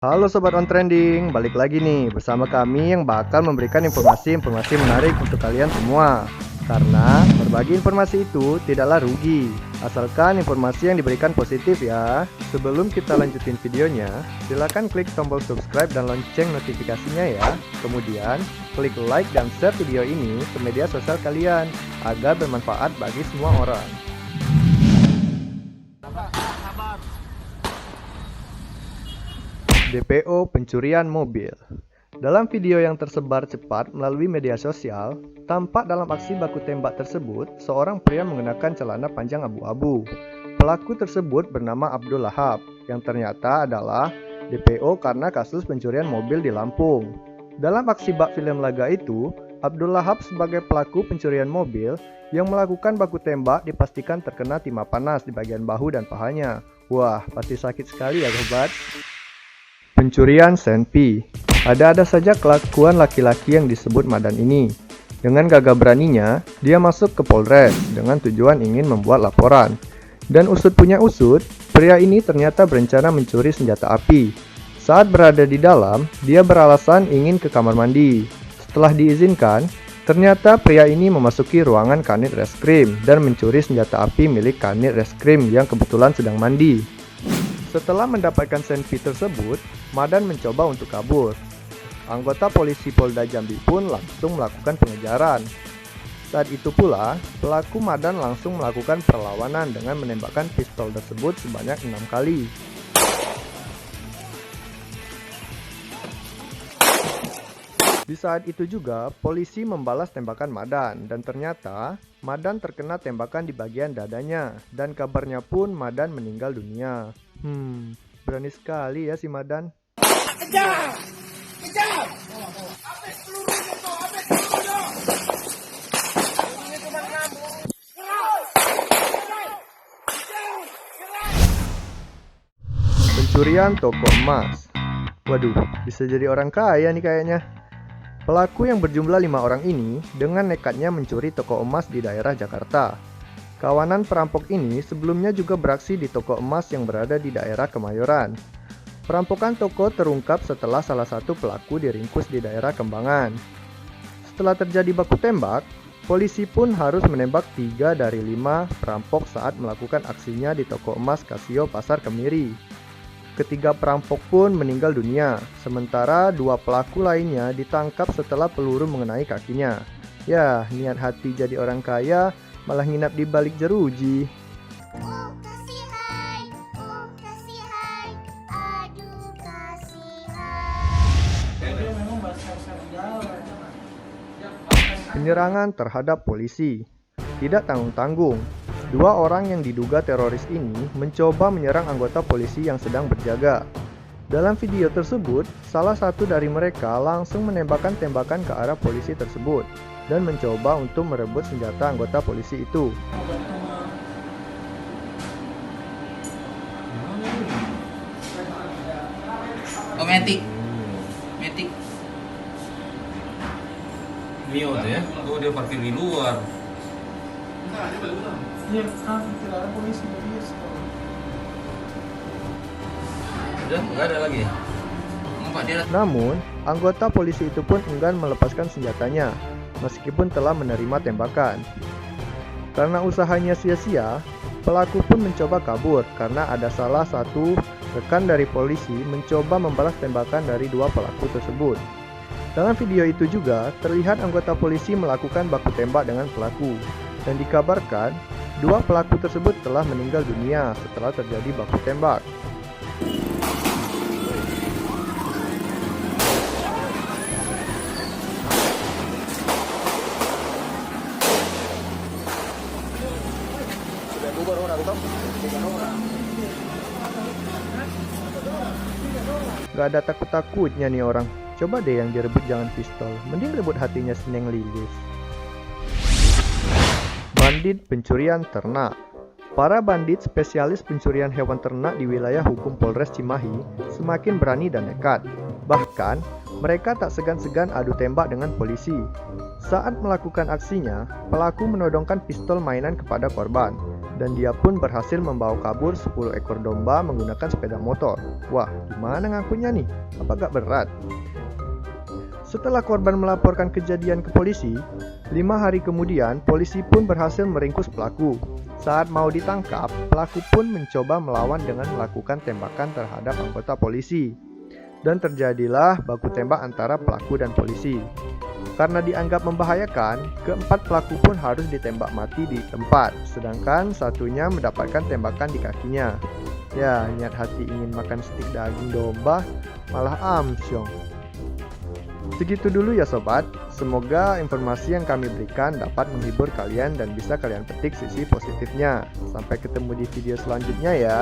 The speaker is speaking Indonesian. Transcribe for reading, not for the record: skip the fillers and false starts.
Halo Sobat On Trending, balik lagi nih bersama kami yang bakal memberikan informasi-informasi menarik untuk kalian semua. Karena berbagi informasi itu tidaklah rugi, asalkan informasi yang diberikan positif ya. Sebelum kita lanjutin videonya, silahkan klik tombol subscribe dan lonceng notifikasinya ya. Kemudian, klik like dan share video ini ke media sosial kalian, agar bermanfaat bagi semua orang. DPO pencurian mobil. Dalam video yang tersebar cepat melalui media sosial, tampak dalam aksi baku tembak tersebut, seorang pria mengenakan celana panjang abu-abu. Pelaku tersebut bernama Abdul Lahab, yang ternyata adalah DPO karena kasus pencurian mobil di Lampung. Dalam aksi bak film laga itu, Abdul Lahab sebagai pelaku pencurian mobil yang melakukan baku tembak dipastikan terkena timah panas di bagian bahu dan pahanya. Wah, pasti sakit sekali ya sobat. Pencurian senpi. Ada-ada saja kelakuan laki-laki yang disebut Madan ini. Dengan gagah beraninya, dia masuk ke Polres dengan tujuan ingin membuat laporan. Dan usut punya usut, pria ini ternyata berencana mencuri senjata api. Saat berada di dalam, dia beralasan ingin ke kamar mandi. Setelah diizinkan, ternyata pria ini memasuki ruangan Kanit Reskrim dan mencuri senjata api milik Kanit Reskrim yang kebetulan sedang mandi. Setelah mendapatkan senpi tersebut, Madan mencoba untuk kabur. Anggota polisi Polda Jambi pun langsung melakukan pengejaran. Saat itu pula, pelaku Madan langsung melakukan perlawanan dengan menembakkan pistol tersebut sebanyak 6 kali. Di saat itu juga, polisi membalas tembakan Madan dan ternyata Madan terkena tembakan di bagian dadanya dan kabarnya pun Madan meninggal dunia. Berani sekali ya si Madan. Kejar! Kejar! Habis pelurunya kau, habis pelurunya! Ini cuma ngambung. Gerak! Gerak! Gerak! Gerak! Pencurian toko emas. Waduh, bisa jadi orang kaya nih kayaknya. Pelaku yang berjumlah 5 orang ini dengan nekatnya mencuri toko emas di daerah Jakarta. Kawanan perampok ini sebelumnya juga beraksi di toko emas yang berada di daerah Kemayoran. Perampokan toko terungkap setelah salah satu pelaku diringkus di daerah Kembangan. Setelah terjadi baku tembak, polisi pun harus menembak 3 dari 5 perampok saat melakukan aksinya di toko emas Casio Pasar Kemiri. Ketiga perampok pun meninggal dunia, sementara 2 pelaku lainnya ditangkap setelah peluru mengenai kakinya. Ya, niat hati jadi orang kaya malah nginap di balik jeruji. Oh kasih hai, aduh kasih hai. Penyerangan terhadap polisi tidak tanggung-tanggung. 2 orang yang diduga teroris ini mencoba menyerang anggota polisi yang sedang berjaga. Dalam video tersebut, salah satu dari mereka langsung menembakkan tembakan ke arah polisi tersebut dan mencoba untuk merebut senjata anggota polisi itu. Oh, metik. Metik. Mio tuh ya, tuh dia parkir di luar. Iya, kan tidak ada polisi di Udah, nggak ada lagi. Pak dia Namun, anggota polisi itu pun enggan melepaskan senjatanya, meskipun telah menerima tembakan. Karena usahanya sia-sia, pelaku pun mencoba kabur karena ada salah satu rekan dari polisi mencoba membalas tembakan dari 2 pelaku tersebut. Dalam video itu juga terlihat anggota polisi melakukan baku tembak dengan pelaku, dan dikabarkan 2 pelaku tersebut telah meninggal dunia setelah terjadi baku tembak. Gak ada takut-takutnya nih orang. Coba deh yang direbut jangan pistol, mending rebut hatinya Seneng Lilis. Bandit pencurian ternak. Para bandit spesialis pencurian hewan ternak di wilayah hukum Polres Cimahi semakin berani dan nekat. Bahkan, mereka tak segan-segan adu tembak dengan polisi. Saat melakukan aksinya, pelaku menodongkan pistol mainan kepada korban. dan dia pun berhasil membawa kabur 10 ekor domba menggunakan sepeda motor. Wah, gimana ngangkutnya nih? Apa gak berat? Setelah korban melaporkan kejadian ke polisi, 5 hari kemudian polisi pun berhasil meringkus pelaku. Saat mau ditangkap, pelaku pun mencoba melawan dengan melakukan tembakan terhadap anggota polisi. Dan terjadilah baku tembak antara pelaku dan polisi. Karena dianggap membahayakan, keempat pelaku pun harus ditembak mati di tempat, sedangkan satunya mendapatkan tembakan di kakinya. Ya, niat hati ingin makan stik daging domba, malah amsyong. Segitu dulu ya sobat, semoga informasi yang kami berikan dapat menghibur kalian dan bisa kalian petik sisi positifnya. Sampai ketemu di video selanjutnya ya.